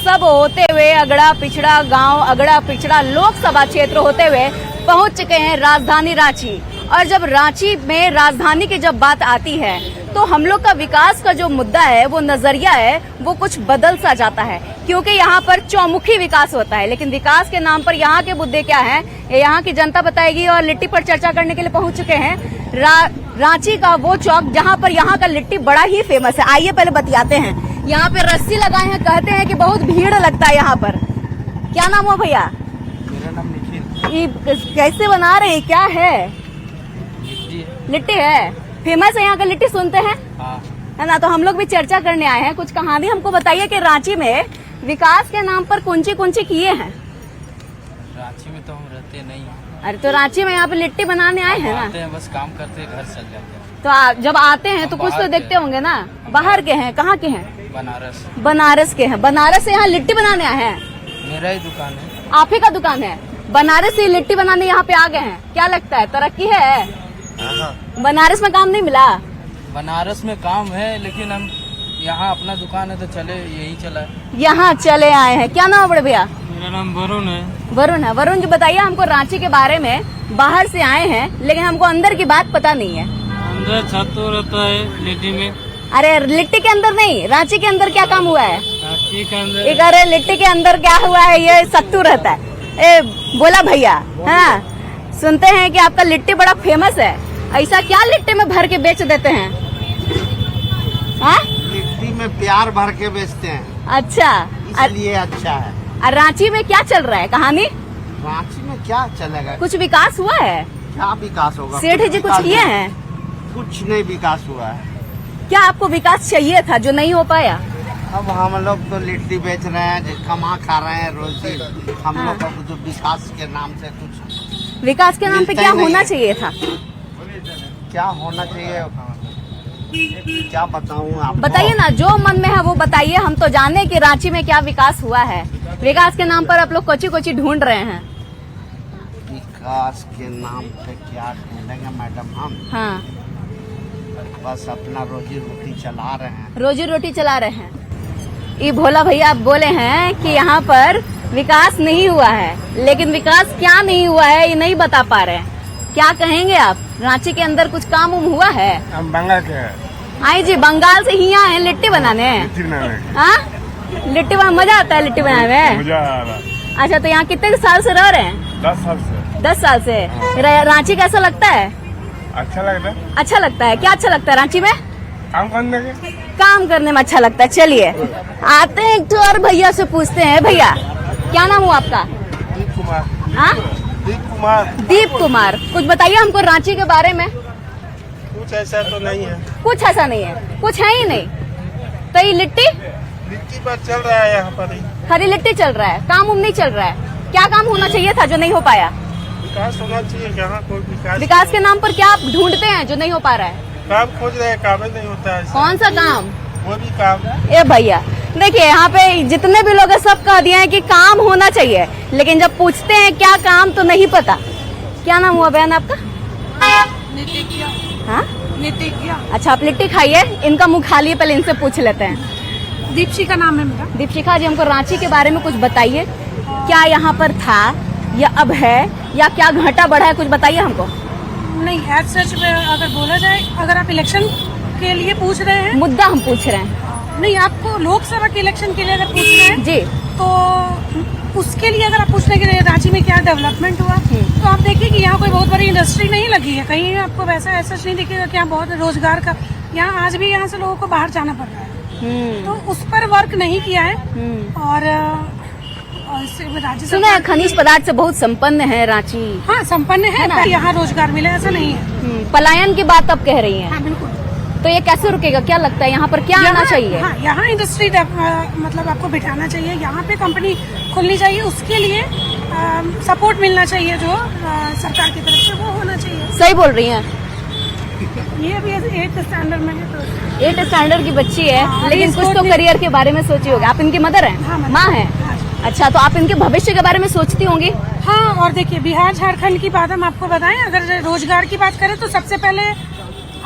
सब होते हुए अगड़ा पिछड़ा गांव, अगड़ा पिछड़ा लोकसभा क्षेत्र होते हुए पहुंच चुके हैं राजधानी रांची। और जब रांची में राजधानी की जब बात आती है तो हम लोग का विकास का जो मुद्दा है, वो नजरिया है, वो कुछ बदल सा जाता है, क्योंकि यहाँ पर चौमुखी विकास होता है। लेकिन विकास के नाम पर यहाँ के मुद्दे क्या हैं, ये यहाँ की जनता बताएगी। और लिट्टी पर चर्चा करने के लिए पहुंच चुके हैं रांची का वो चौक जहाँ पर यहाँ का लिट्टी बड़ा ही फेमस है। आइए पहले बतियाते हैं। यहाँ पे रस्सी लगाए हैं, कहते हैं कि बहुत भीड़ लगता है यहाँ पर। क्या नाम हो भैया? मेरा नाम निखिल। ये कैसे बना रहे हैं, क्या है? लिट्टी है, फेमस है यहाँ का लिट्टी, सुनते हैं है ना। तो हम लोग भी चर्चा करने आए हैं। कुछ कहानी हमको बताइए कि रांची में विकास के नाम पर कौन सी किए हैं? रांची में तो हम रहते नहीं हैं। अरे तो रांची में यहाँ पे लिट्टी बनाने आए हैं ना? आते हैं, बस काम करते हैं, घर चल जाते हैं। तो जब आते हैं तो कुछ तो देखते होंगे ना। बाहर के हैं, कहाँ के हैं? बनारस। बनारस के हैं। बनारस से यहाँ लिट्टी बनाने आए हैं? मेरा ही दुकान है। आप ही का दुकान है? बनारस से लिट्टी बनाने यहाँ पे आ गए हैं, क्या लगता है तरक्की है? बनारस में काम नहीं मिला? बनारस में काम है, लेकिन हम यहाँ अपना दुकान है तो चले, यही चला है। यहाँ चले आए हैं। क्या नाम है बड़े भैया? मेरा नाम वरुण है। वरुण है। वरुण जी बताइए हमको रांची के बारे में। बाहर से आए हैं लेकिन हमको अंदर की बात पता नहीं है। अंदर सत्तू रहता है लिट्टी में। अरे लिट्टी के अंदर नहीं, रांची के अंदर क्या काम हुआ है? रांची के अंदर एक अरे लिट्टी के अंदर क्या हुआ है, ये सत्तू रहता है। ए बोला भैया, हाँ सुनते हैं कि आपका लिट्टी बड़ा फेमस है। ऐसा क्या लिट्टी में भर के बेच देते हैं? हाँ? लिट्टी में प्यार भर के बेचते हैं। अच्छा, इसलिए अच्छा है। और रांची में क्या चल रहा है कहानी? रांची में क्या चलेगा? कुछ विकास हुआ है? क्या विकास होगा? सेठ जी कुछ किए हैं? कुछ नहीं विकास हुआ है। क्या आपको विकास चाहिए था जो नहीं हो पाया? अब हम लोग तो लिट्टी बेच रहे हैं, जो कमा खा रहे हैं रोजी। हम लोग को जो विकास के नाम से कुछ, विकास के नाम पे क्या होना चाहिए था? क्या होना चाहिए क्या बताऊं आपको? बताइए ना, जो मन में है वो बताइए। हम तो जाने कि रांची में क्या विकास हुआ है। विकास के नाम पर आप लोग कोची ढूंढ रहे हैं। विकास के नाम पे क्या ढूंढेंगे मैडम हम? हाँ, बस अपना रोजी रोटी चला रहे हैं। रोजी रोटी चला रहे हैं। ये भोला भैया आप बोले हैं कि यहाँ पर विकास नहीं हुआ है, लेकिन विकास क्या नहीं हुआ है ये नहीं बता पा रहे हैं। क्या कहेंगे आप? रांची के अंदर कुछ काम हुआ है? हम बंगाल के हैं। आई जी, बंगाल से ही आए हैं लिट्टी बनाने। हाँ, लिट्टी बना मजा आता है लिट्टी बनाने में? मजा आ रहा। अच्छा, तो यहाँ कितने साल से रह रहे हैं? 10 साल से। 10 साल से। रांची कैसा लगता है? अच्छा लगता है। अच्छा लगता है। क्या अच्छा लगता है रांची में? काम करने के। काम करने में अच्छा लगता है। चलिए आते हैं एक तो और भैया से पूछते हैं। भैया क्या नाम हुआ आपका? दीप कुमार। हाँ, दीप कुमार। दीप कुमार। कुछ बताइए हमको रांची के बारे में। कुछ ऐसा तो नहीं है। कुछ ऐसा नहीं है, कुछ है ही नहीं। तो ये लिट्टी पर चल रहा है, यहाँ पर हरी लिट्टी चल रहा है, काम नहीं चल रहा है। क्या काम होना चाहिए था जो नहीं हो पाया? विकास होना चाहिए। यहाँ कोई विकास के नाम पर क्या आप ढूंढते हैं जो नहीं हो पा रहा है? काम खोज रहे हैं, काम नहीं होता है। कौन सा काम? वो भी काम। ए भैया देखिए, यहाँ पे जितने भी लोग हैं सब कह दिए हैं कि काम होना चाहिए, लेकिन जब पूछते हैं क्या काम तो नहीं पता। क्या नाम हुआ बहन आपका? नितिकिया। हाँ, नितिकिया। अच्छा, आप लिट्टी खाइए, इनका मुँह खा लिए, पहले इनसे पूछ लेते हैं। दीपशिखा नाम है मेरा। दीपशिखा जी, हमको रांची के बारे में कुछ बताइए। क्या यहाँ पर था या अब है या क्या घटा बढ़ा है, कुछ बताइए हमको। नहीं, एज सच में अगर बोला जाए, अगर आप इलेक्शन के लिए पूछ रहे हैं, मुद्दा हम पूछ रहे हैं। नहीं, आपको लोकसभा के इलेक्शन के लिए अगर पूछ रहे हैं जी, तो उसके लिए अगर आप पूछने के लिए रांची में क्या डेवलपमेंट हुआ, तो आप देखिए कि यहाँ कोई बहुत बड़ी इंडस्ट्री नहीं लगी है। कहीं आपको वैसा ऐसा नहीं दिखेगा कि यहाँ बहुत रोजगार का, यहाँ आज भी यहाँ से लोगों को बाहर जाना पड़ रहा है। तो उस पर वर्क नहीं किया है। और राज्य सुना है खनिज पदार्थ से बहुत संपन्न है रांची। हाँ, संपन्न है ना, यहाँ रोजगार मिले ऐसा नहीं है। पलायन की बात आप कह रही हैं। हाँ बिल्कुल। तो ये कैसे रुकेगा? क्या लगता है यहाँ पर क्या आना चाहिए? हाँ, यहाँ इंडस्ट्री मतलब आपको बिठाना चाहिए, यहाँ पे कंपनी खुलनी चाहिए। उसके लिए सपोर्ट मिलना चाहिए जो सरकार की तरफ से, वो होना चाहिए। सही बोल रही हैं। ये अभी 8th स्टैंडर्ड में है, तो 8th स्टैंडर्ड की बच्ची है। हाँ, लेकिन कुछ तो करियर के बारे में सोची होगी। आप इनकी मदर हैं? हाँ, माँ है। अच्छा, तो आप इनके भविष्य के बारे में सोचती होंगी? हाँ, और देखिए बिहार झारखंड की बात हम आपको बताएं, अगर रोजगार की बात करें तो सबसे पहले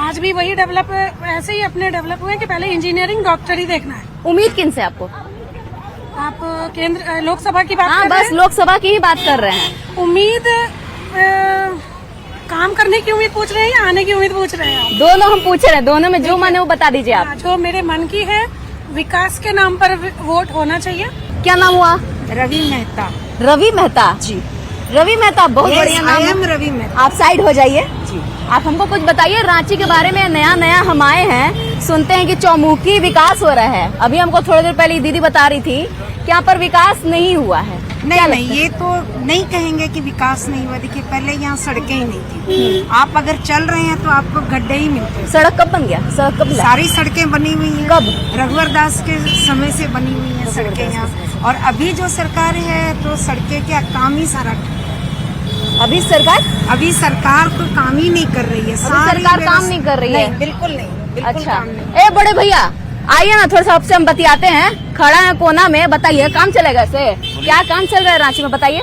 आज भी वही डेवलप, ऐसे ही अपने डेवलप हुए कि पहले इंजीनियरिंग डॉक्टरी देखना है। उम्मीद किन से आपको? आप केंद्र लोकसभा की बात हाँ, कर रहे बस हैं? लोकसभा की ही बात कर रहे हैं। उम्मीद काम करने की उम्मीद पूछ रहे हैं या आने की उम्मीद पूछ रहे हैं आप? दोनों हम पूछ रहे हैं, दोनों में जो मन है वो बता दीजिए आप। जो मेरे मन की है, विकास के नाम पर वोट होना चाहिए। क्या नाम हुआ? रवि मेहता रवि मेहता जी। रवि मेहता बहुत बढ़िया नाम आई है। एम रवि मेहता आप साइड हो जाइए जी। आप हमको कुछ बताइए रांची के बारे में। नया नया हम आए हैं, सुनते हैं कि चौमुखी विकास हो रहा है। अभी हमको थोड़ी देर पहले दीदी बता रही थी कि यहाँ पर विकास नहीं हुआ है। नहीं नहीं, ये तो नहीं कहेंगे कि विकास नहीं हुआ। देखिए, पहले यहाँ सड़कें ही नहीं थी। आप अगर चल रहे हैं तो आपको गड्ढे ही मिलते हैं। सड़क कब बन गया? सड़क कब बना? सारी सड़कें बनी हुई हैं। कब? रघुवर दास के समय से बनी हुई हैं सड़कें यहाँ। और अभी जो सरकार है तो सड़कें क्या काम ही सारा, अभी सरकार तो काम ही नहीं कर रही है। सारी सरकार काम व्यवस्था- नहीं कर रही है। नहीं, बिल्कुल नहीं, बिल्कुल अच्छा, काम नहीं। ए बड़े भैया आइए ना, थोड़ा सा आपसे हम बतियाते हैं। खड़ा है कोना में, बताइए काम चलेगा ऐसे? क्या काम चल रहा है रांची में, बताइए।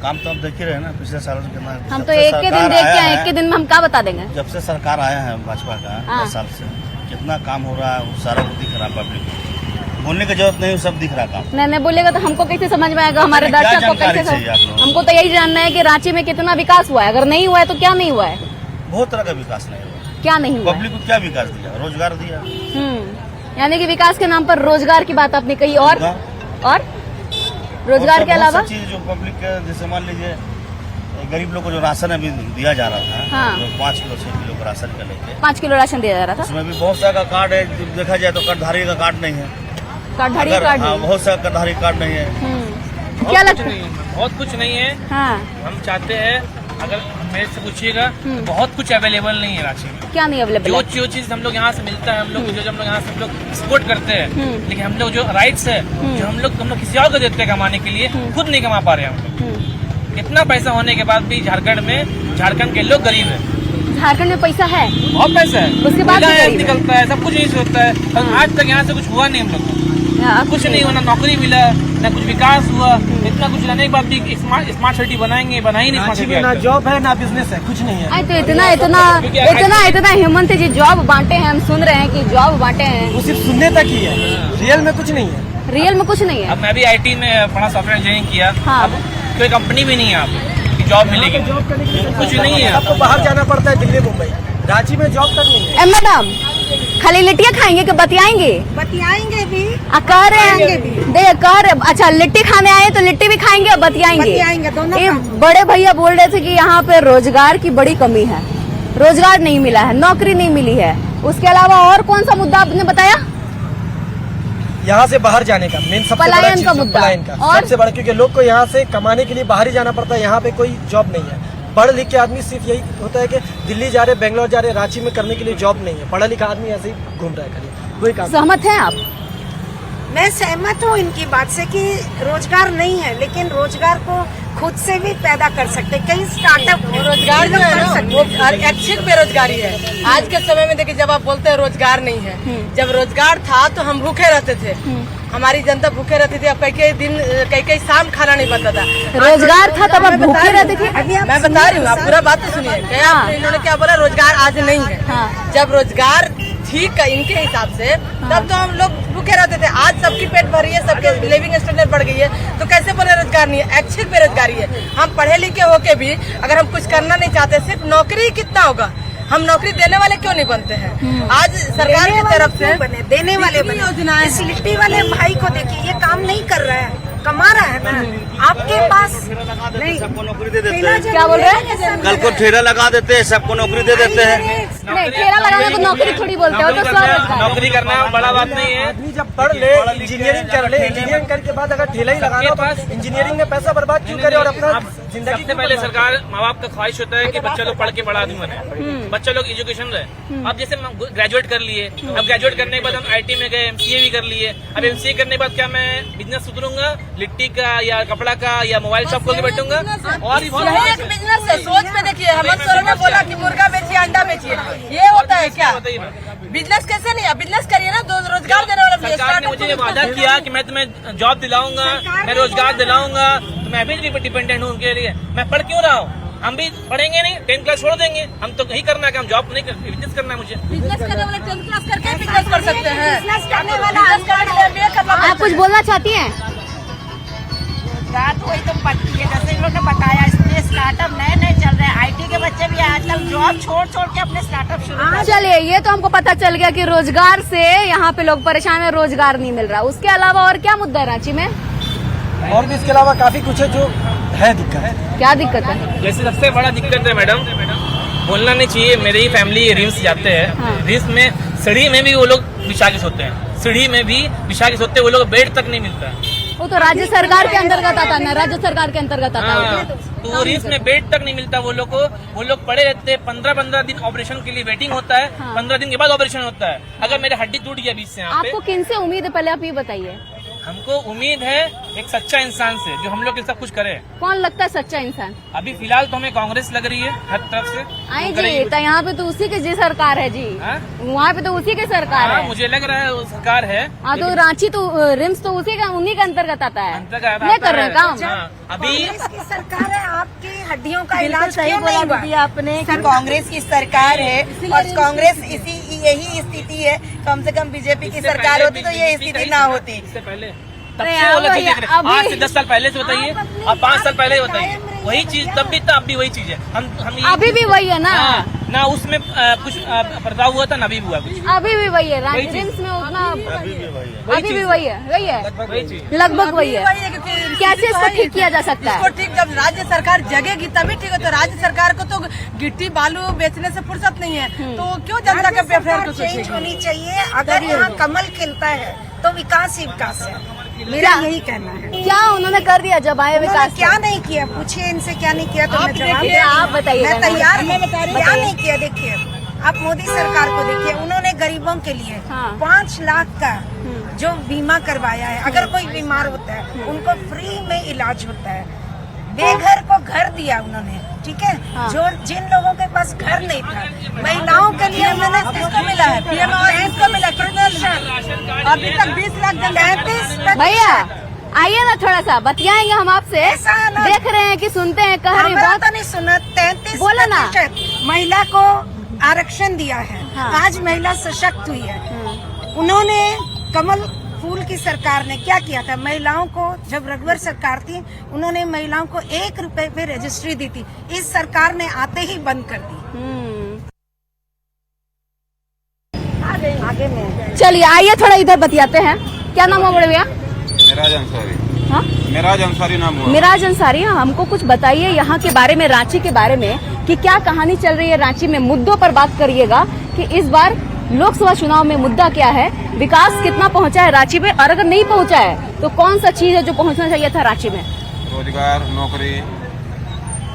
काम तो हम देख ही रहे हैं ना, पिछले सालों से कितना। हम जब तो से एक के दिन सरकार देख के आया आए, है, एक के दिन में हम क्या बता देंगे। जब से सरकार आया है भाजपा का हाँ। 10 साल से कितना काम हो रहा है, वो सारा वो दिख रहा है पब्लिक को। बोलने की जरूरत नहीं, सब दिख रहा काम। नहीं बोलेगा तो हमको कैसे समझ में आएगा, हमारे क्या दर्शक को जानकारी कैसे चाहिए आप लोगों को? हमको तो यही जानना है कि रांची में कितना विकास हुआ है। अगर नहीं हुआ है तो क्या नहीं हुआ है? बहुत तरह का विकास नहीं हुआ। क्या नहीं हुआ है? पब्लिक को क्या विकास दिया? रोजगार दिया। यानी कि विकास के नाम पर रोजगार की बात आपने कही। और रोजगार के अलावा चीज जो पब्लिक के, जैसे मान लीजिए गरीब लोग को जो राशन अभी दिया जा रहा था, हाँ। जो 5 किलो 6 किलो का राशन का लेके, 5 किलो राशन दिया जा रहा था। उसमें भी बहुत सारा का कार्ड है। देखा जाए तो कार्डधारी का कार्ड नहीं है। कार्डधारी अगर- कार्ड हाँ, नहीं। बहुत सारा कार्डधारी कार्ड नहीं है। क्या लगता है? बहुत कुछ नहीं है। हाँ, हम चाहते हैं, अगर मेरे से पूछिएगा तो बहुत कुछ अवेलेबल नहीं है रांची में। क्या नहीं अवेलेबल जो है? जो चीज हम लोग यहाँ से मिलता है, हम लोग जो हम लोग यहाँ से हम लोग सपोर्ट करते हैं, लेकिन हम लोग जो राइट्स है जो हम लोग किसी और को देते हैं कमाने के लिए, खुद नहीं कमा पा रहे हैं हम लोग। इतना पैसा होने के बाद भी झारखंड के लोग गरीब है। झारखंड में पैसा है, बहुत पैसा है, उसके बाद भी कोयला गरीब है। निकलता है, सब कुछ यही से होता है। और आज तक यहाँ से कुछ हुआ नहीं हम लोग को। कुछ नहीं हुआ, ना नौकरी मिला, ना कुछ विकास हुआ। इतना कुछ लाने के बाद भी स्मार्ट सिटी बनाएंगे, बना ही नहीं स्मार्ट सिटी। ना जॉब है ना बिजनेस है, कुछ नहीं है। आई तो इतना हेमंत जी जॉब बांटे हैं। हम सुन रहे हैं कि जॉब बांटे हैं, वो सिर्फ सुनने तक ही है, रियल में कुछ नहीं है। रियल में कुछ नहीं है। अब मैं भी आईटी में पढ़ा, सॉफ्टवेयर इंजीनियरिंग किया। हाँ। अब कोई कंपनी भी नहीं है यहाँ पे कि जॉब मिलेगी, कुछ नहीं है। आपको बाहर जाना पड़ता है, दिल्ली मुंबई। रांची में जॉब तक नहीं है। ए मैडम, खाली लिट्टियाँ खाएंगे कि बतियाएंगे? बतियाएंगे भी, कह रहे खाएंगे हैं भी। कह रहे अच्छा लिट्टी खाने आए तो लिट्टी भी खाएंगे और बतियाएंगे, दोनों ये खाएंगे। बड़े भैया बोल रहे थे कि यहाँ पे रोजगार की बड़ी कमी है, रोजगार नहीं मिला है, नौकरी नहीं मिली है। उसके अलावा और कौन सा मुद्दा आपने बताया? यहाँ से बाहर जाने का मेन सबसे बड़ा पलायन चीज का है, मुद्दा। पलायन का और? सबसे बड़ा, क्योंकि लोग को यहाँ से कमाने के लिए बाहर ही जाना पड़ता है। यहाँ पे कोई जॉब नहीं है। पढ़ लिख के आदमी सिर्फ यही होता है कि दिल्ली जा रहे, बेंगलोर जा रहे, रांची में करने के लिए जॉब नहीं है। पढ़ा लिखा आदमी ऐसे ही घूम रहा है, खाली कोई काम। सहमत हैं आप? मैं सहमत हूँ इनकी बात से कि रोजगार नहीं है, लेकिन रोजगार को खुद से भी पैदा कर सकते। कई स्टार्टअप रोजगार जो है ना वो ऐच्छिक बेरोजगारी है। आज के समय में देखिए, जब आप बोलते हैं रोजगार नहीं है, जब रोजगार था तो हम भूखे रहते थे, हमारी जनता भूखे रहती थी। अब कई शाम खाना नहीं बनता था। रोजगार था तब आप भूखे रहते थे? मैं बता रही हूँ, आप पूरा बात तो सुनिए। हाँ। इन्होंने क्या बोला, रोजगार आज नहीं है। हाँ। जब रोजगार ठीक है इनके हिसाब से, तब तो हम लोग भूखे रहते थे। आज सबकी पेट भरी है, सबके लिविंग स्टैंडर्ड बढ़ गई है, तो कैसे बोले रोजगार नहीं है? ऐच्छिक बेरोजगारी है। हम पढ़े लिखे होके भी अगर हम कुछ करना नहीं चाहते, सिर्फ नौकरी कितना होगा, हम नौकरी देने वाले क्यों नहीं बनते हैं? आज सरकार की तरफ से बने, देने वाले बने। योजनाएं इस लिट्टी वाले भाई को देखिए, ये काम नहीं कर रहा है, कमा रहा है ना। आपके पास नहीं, सबको नौकरी दे देते ठेला हैं। क्या बोल रहे हैं? कल को ठेला लगा देते हैं, सबको नौकरी दे देते हैं। नहीं, ठेला लगाने को नौकरी थोड़ी बोलते हो, तो स्वरोजगार। नौकरी करना बड़ा बात नहीं है। आदमी जब पढ़ ले, इंजीनियरिंग कर ले, इंजीनियरिंग करने के बाद अगर ठेला ही लगाना हो तो इंजीनियरिंग में पैसा बर्बाद क्यों करे और अपना जिंदगी सबसे पहले सरकार, माँ बाप का ख्वाहिश होता है कि बच्चा लोग पढ़ के बड़ा आदमी बने, बच्चा लोग एजुकेशन रहे। अब जैसे ग्रेजुएट कर लिए, अब ग्रेजुएट करने के बाद हम आईटी में गए, एमसीए भी कर लिए। अब एमसीए करने के बाद क्या मैं बिजनेस सुधरूंगा, लिट्टी का या कपड़ा का या मोबाइल शॉप खोल के बैठूंगा? और यही एक बिजनेस है। सोच में देखिए, हेमंत सोरेन ने बोला कि मुर्गा बेचिए, अंडा बेचिए, ये होता है क्या? बिजनेस कैसे नहीं है? बिजनेस करिए ना, दो रोजगार देने वाला सरकार ने मुझे ये वादा किया कि मैं तुम्हें जॉब दिलाऊंगा, मैं रोजगार दिलाऊंगा, तो मैं अभी भी डिपेंडेंट हूँ उनके लिए। मैं पढ़ क्यों रहा हूँ? हम भी पढ़ेंगे नहीं, 10th क्लास छोड़ देंगे। हम तो यही करना है कि हम जॉब नहीं कर, बिजनेस करना है मुझे। बिजनेस करने वाले 10th क्लास करके बिजनेस कर सकते हैं। बिजनेस करने वाला आप कुछ बोलना चाहती हैं? बात वही तो पड़ती है, जैसे इन लोग ने बताया इसमें स्टार्टअप नए नए चल रहे हैं। आईटी के बच्चे भी आजकल जॉब छोड़ छोड़ के अपने स्टार्टअप शुरू कर रहे हैं। चलिए, ये तो हमको पता चल गया कि रोजगार से यहाँ पे लोग परेशान है, रोजगार नहीं मिल रहा। उसके अलावा और क्या मुद्दा है रांची में? और भी इसके अलावा काफी कुछ है जो है दिक्कत। क्या दिक्कत है? जैसे सबसे बड़ा दिक्कत है मैडम, बोलना नहीं चाहिए, मेरी ही फैमिली रिम्स जाते हैं। हाँ। रिम्स में सीढ़ी में भी वो लोग बिछा के सोते हैं, सीढ़ी में भी बिछा के सोते हैं, वो लोग बेड तक नहीं मिलता है। वो तो राज्य सरकार के अंतर्गत आता है ना, राज्य सरकार के अंतर्गत आता है। हाँ, तो वो रिम्स में बेड तक नहीं मिलता वो लोग को। वो लोग पड़े रहते हैं, 15-15 दिन ऑपरेशन के लिए वेटिंग होता है। हाँ। 15 दिन के बाद ऑपरेशन होता है। अगर मेरे हड्डी टूट गया बीच से यहाँ पे, आपको किन से उम्मीद है, पहले आप ये बताइए। हमको उम्मीद है एक सच्चा इंसान से जो हम लोग के सब कुछ करे। कौन लगता है सच्चा इंसान? अभी फिलहाल तो हमें कांग्रेस लग रही है हर तरफ से। आई वो करेगी जी, तो यहाँ पे तो उसी की जी सरकार है जी। हाँ? वहाँ पे तो उसी की सरकार हाँ, है। मुझे लग रहा है वो सरकार है। हाँ, तो रांची तो रिम्स तो उसी का, उन्हीं के अंतर्गत आता है। अंतर्गत नहीं आता कर रहे है। काम। हाँ, अभी कांग्रेस की सरकार है, आपकी हड्डियों का इलाज सही क्यों बोला नहीं हुआ? दीदी आपने कि कांग्रेस की सरकार है और कांग्रेस यही स्थिति है। कम से कम बीजेपी की इससे सरकार पहले होती तो ये बीजेपी स्थिति का ना ही होती। इससे पहले तब अरे से वो लोग हाँ, चीज़ देख रहे हैं। अभी- आज से 10 साल पहले से बताइए, अब 5 साल पहले बताइए, वही चीज तब भी था, अब भी वही चीज है। हम अभी भी वही है ना? हाँ, ना उसमें कुछ बदलाव हुआ था, ना अभी भी हुआ कुछ। अभी भी वही है, वही चीज। रिम्स में उतना अभी भी वही है। अभी भी वही है, वही है, वही चीज। लगभग वही है। क्योंकि कैसे इसको ठीक किया जा सकता इसको है? ठीक जब राज्य सरकार जगेगी तभी ठीक है। तो राज्य सरकार को तो गिट्टी बालू बेचने से फुर्सत नहीं है, तो क्यों जनता के प्रेफर को चेंज सोचेगी? होनी चाहिए। अगर यहाँ कमल खिलता है तो विकास ही विकास है, मेरा यही कहना है। क्या उन्होंने कर दिया जब आए उन्होंने विकास? क्या नहीं किया, पूछिए इनसे क्या नहीं किया तो आप मैं जवाब देखिए, दूंगी। आप बताइएगा मैं ना। तैयार हूँ। मैं बता रही हूँ। क्या नहीं किया देखिए, आप मोदी सरकार को देखिए, उन्होंने गरीबों के लिए हाँ। 5 लाख का जो बीमा करवाया है। अगर कोई बीमार होता है उनको फ्री में इलाज होता है। बेघर को घर दिया उन्होंने, ठीक है। हाँ। जो जिन लोगों के पास घर नहीं था, महिलाओं के लिए उन्होंने किसको मिला है? पीएम आवास किसको मिला? कितने अभी तक 20 लाख जनता 35% भैया आइए ना, थोड़ा सा बतियाएंगे हम आपसे। ऐसा ना- देख रहे हैं कि सुनते हैं, कह रहे हैं हमारा बहुत। तो नहीं सुना। 33% बोलो ना। महिला को आरक्षण दिया है। हाँ। आज महिला सशक्त हुई है। उन्होंने कमल फूल की सरकार ने क्या किया था, महिलाओं को जब रघुवर सरकार थी उन्होंने महिलाओं को 1 रुपए पे रजिस्ट्री दी थी। इस सरकार ने आते ही बंद कर दी। आगे में चलिए आइए थोड़ा इधर बतियाते हैं। क्या नाम हुआ बड़े भैया? मिराज अंसारी। हाँ, मिराज अंसारी नाम हुआ। मिराज अंसारी। हाँ, हमको कुछ बताइए यहाँ के बारे में, रांची के बारे में, कि क्या कहानी चल रही है रांची में। मुद्दों पर बात करिएगा कि इस बार लोकसभा चुनाव में मुद्दा क्या है, विकास कितना पहुंचा है रांची में, और अगर नहीं पहुंचा है तो कौन सा चीज है जो पहुंचना चाहिए था रांची में? रोजगार, नौकरी,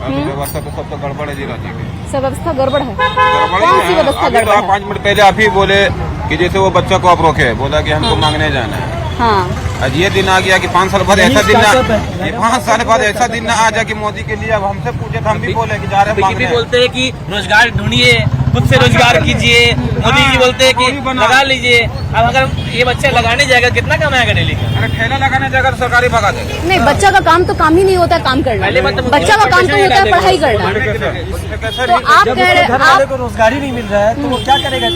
अभी व्यवस्था तो सब तो गड़बड़ है जी रांची में। सब व्यवस्था गड़बड़ है। गड़बड़ कौन सी ही है। व्यवस्था अभी तो गड़बड़ आप है? 5 मिनट पहले आप ही बोले कि जैसे वो बच्चा को आप रोके, बोला कि हमको मांगने जाना है। हाँ, आज ये दिन आ गया कि 5 साल बाद यही ऐसा दिन ना, startup है। ये 5 साल बाद ऐसा दिन ना आ जाए कि मोदी के लिए अब हमसे पूछे तो हम भी बोले कि जा रहे हैं बीजेपी मांगने। बोलते हैं कि रोजगार ढूंढिए, खुद से रोजगार कीजिए। मोदी जी बोलते हैं कि लगा लीजिए। अब अगर ये बच्चा लगाने जाएगा कितना कमाएगा डेली का? अरे ठेला लगाने जाकर तो सरकारी भगा देगा। नहीं, बच्चा का काम तो काम ही नहीं होता है काम करना। पहले बात तो बच्चा का काम तो होता है पढ़ाई करना। कैसे तो आप जब कह उसके रहे घर वाले आप को रोजगार ही नहीं मिल रहा है तो वो क्या करेगा?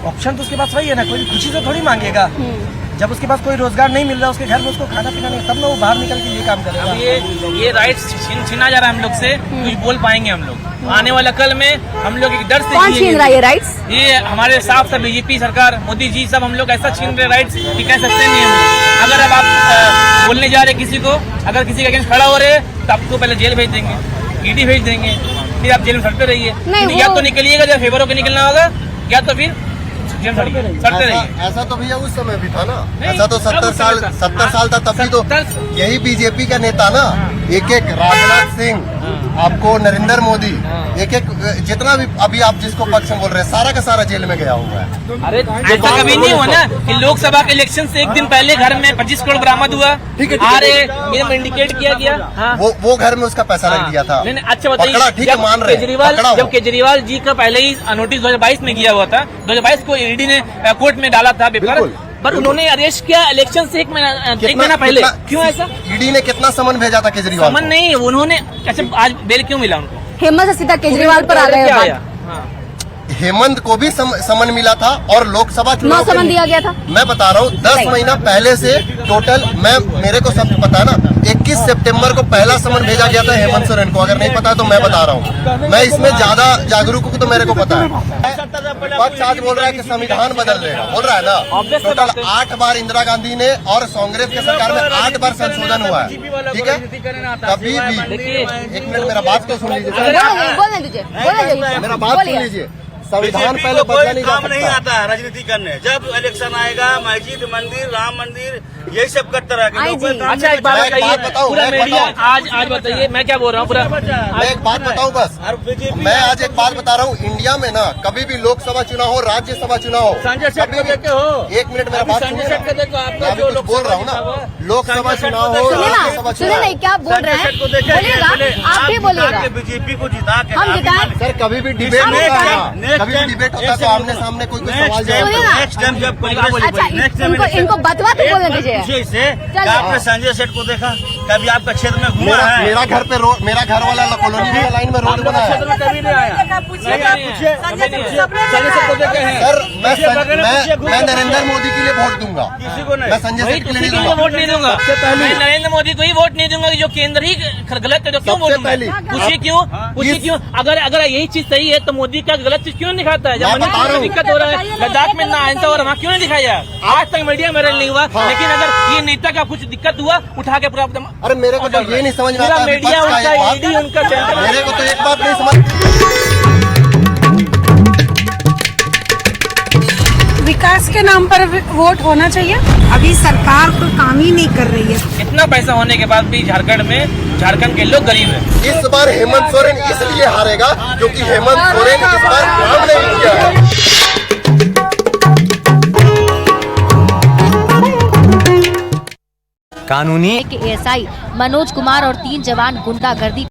ऑप्शन तो उसके पास वही है ना, कोई खुशी से थोड़ी मांगेगा। जब उसके पास कोई रोजगार नहीं मिल रहा, उसके घर में उसको खाना पीना नहीं, तब ना वो बाहर निकल के ये काम करेगा। अब ये राइट्स छीना जा रहा है हम लोग से, कुछ बोल पाएंगे हम लोग आने वाला कल में। हम लोग एक डर से कौन जिएंगे। छीन रहा है ये राइट्स? ये हमारे साफ साफ बीजेपी सरकार, मोदी जी सब हम लोग ऐसा छीन रहे राइट्स कि कह सकते नहीं हम लोग। अगर अब आप बोलने जा रहे किसी को, अगर किसी के अगेंस्ट खड़ा हो रहे तो आपको पहले जेल भेज देंगे, ईडी भेज देंगे, फिर आप जेल में सड़ते रहिए। नहीं, या वो- तो निकलिएगा जब फेवर होकर निकलना होगा, या तो फिर जेल सड़ते रहिए। ऐसा तो भैया उस समय भी था ना। नहीं, ऐसा तो अब 70 उस साल समय था। 70 साल था, तब भी तो 70 यही बीजेपी का नेता ना, एक एक राजनाथ सिंह, आपको नरेंद्र मोदी, एक एक जितना भी अभी आप जिसको पक्ष में बोल रहे हैं, सारा का सारा जेल में गया हुआ है। अरे ऐसा कभी नहीं हुआ ना कि लोकसभा के इलेक्शन से एक दिन पहले घर में 25 करोड़ बरामद हुआ। अरे ये इंडिकेट किया गया। हाँ। वो घर में उसका पैसा रख दिया था। नहीं, नहीं, अच्छा बताइए, पकड़ा, ठीक है, जब मान रहे हैं, केजरीवाल पकड़ा जब वो। केजरीवाल जी का पहले ही नोटिस 2022 में किया हुआ था, 2022 को ईडी ने कोर्ट में डाला था पेपर, बिल्कुल। पर उन्होंने अरेस्ट किया इलेक्शन से एक महीना पहले। कितना- क्यों ऐसा? ईडी ने कितना समन भेजा था केजरीवाल समन को? नहीं, उन्होंने अच्छा आज बेल क्यों मिला उनको? हेमंत से सीधा केजरीवाल पर आ गए क्या हो आया? बात। हाँ। हेमंत को भी समन मिला था और लोकसभा नौ चुनाव समन दिया गया था। मैं बता रहा हूँ 10 महीना पहले से टोटल मेरे को सब पता है ना। 21 सितंबर को पहला समन भेजा गया था हेमंत सोरेन को। अगर नहीं पता है तो मैं बता रहा हूँ। मैं इसमें ज्यादा जागरूक हूँ तो मेरे को पता है। पक्ष आज बोल रहा है कि संविधान बदल देगा, बोल रहा है ना। टोटल 8 बार इंदिरा गांधी ने और कांग्रेस के सरकार में 8 बार संशोधन हुआ है, ठीक है। कभी भी एक मिनट मेरा बात तो सुन लीजिए, बोलने दीजिए, बोलने दीजिए, मेरा बात सुन लीजिए। संविधान पहले बदला नहीं जा काम नहीं सकता। आता है राजनीति करने। जब इलेक्शन आएगा मस्जिद मंदिर राम मंदिर यही सब करते रह आई जी। अच्छा एक बात मैं एक बताइए, बात बताऊं, पूरा मैं मीडिया बताऊं। आज बताइए, मैं क्या बोल रहा हूँ पूरा। मैं एक बात बताऊं बस, मैं आज एक बात बता रहा हूँ। इंडिया में ना कभी भी लोकसभा चुनाव हो, राज्यसभा चुनाव हो, कभी भी एक मिनट मेरा बात सुनिए ना। मैं अभी कुछ बोल रहा हूँ ना। लोकसभा चुनाव हो, सुनिए ना, राज्यसभा सुनिए चुनाव नहीं क्या बोल रहे हैं, बोलिएगा, आप भी बोलिएगा। बीजेपी को जिता के हम जिताएं। सर कभी भी डिबेट हम होता है बताएं। ना, कभी भी डिबेट होता है तो आमने सामने कोई सवाल सुनिए जवाब ना। नेक्स्ट टाइम जब अच्छा इनको बतवा तो बोलने दीजिए। चलिए। आपने संजय सेठ को देखा कभी आपका क्षेत्र में घुमा है? मेरा घर पे रोड, मेरा घर वाला कॉलोनी में लाइन में रोड बना है। कभी नहीं आया। सर मैं नरेंद्र मोदी के लिए वोट दूंगा, किसी को नहीं। मैं संजय वही सेठ के लिए किसी नहीं के लिए दूंगा। वोट नहीं दूंगा। मैं नरेंद्र मोदी को ही वोट नहीं दूंगा कि जो केंद्र ही गलत है तो क्यों सबसे वोट दूंगा? पहली। पूछिए क्यों, पूछिए क्यों। अगर यही चीज सही है तो मोदी का गलत चीज क्यों नहीं दिखाता है? जब मैं बता मणिपुर रहा में हूँ। दिक्कत हो रहा है, लद्दाख में ना अहिंसा हो रहा, वहाँ क्यों नहीं दिखाया? आज तक मीडिया में नहीं हुआ, लेकिन अगर ये नेता का कुछ दिक्कत हुआ उठा के पूरा एकदम अरे मेरे को तो ये नहीं समझ में पूरा आता है मीडिया विपक्ष का उनका एक ईडी बात। उनका सेंटर। मेरे को तो एक बात नहीं समझ। विकास के नाम पर वोट होना चाहिए। अभी सरकार तो काम ही नहीं कर रही है। इतना पैसा होने के बाद भी झारखंड के लोग गरीब है। इस बार हेमंत सोरेन इसलिए हारेगा क्योंकि हेमंत सोरेन इस बार काम नहीं किया है। कानूनी के एएसआई मनोज कुमार और 3 जवान गुंडागर्दी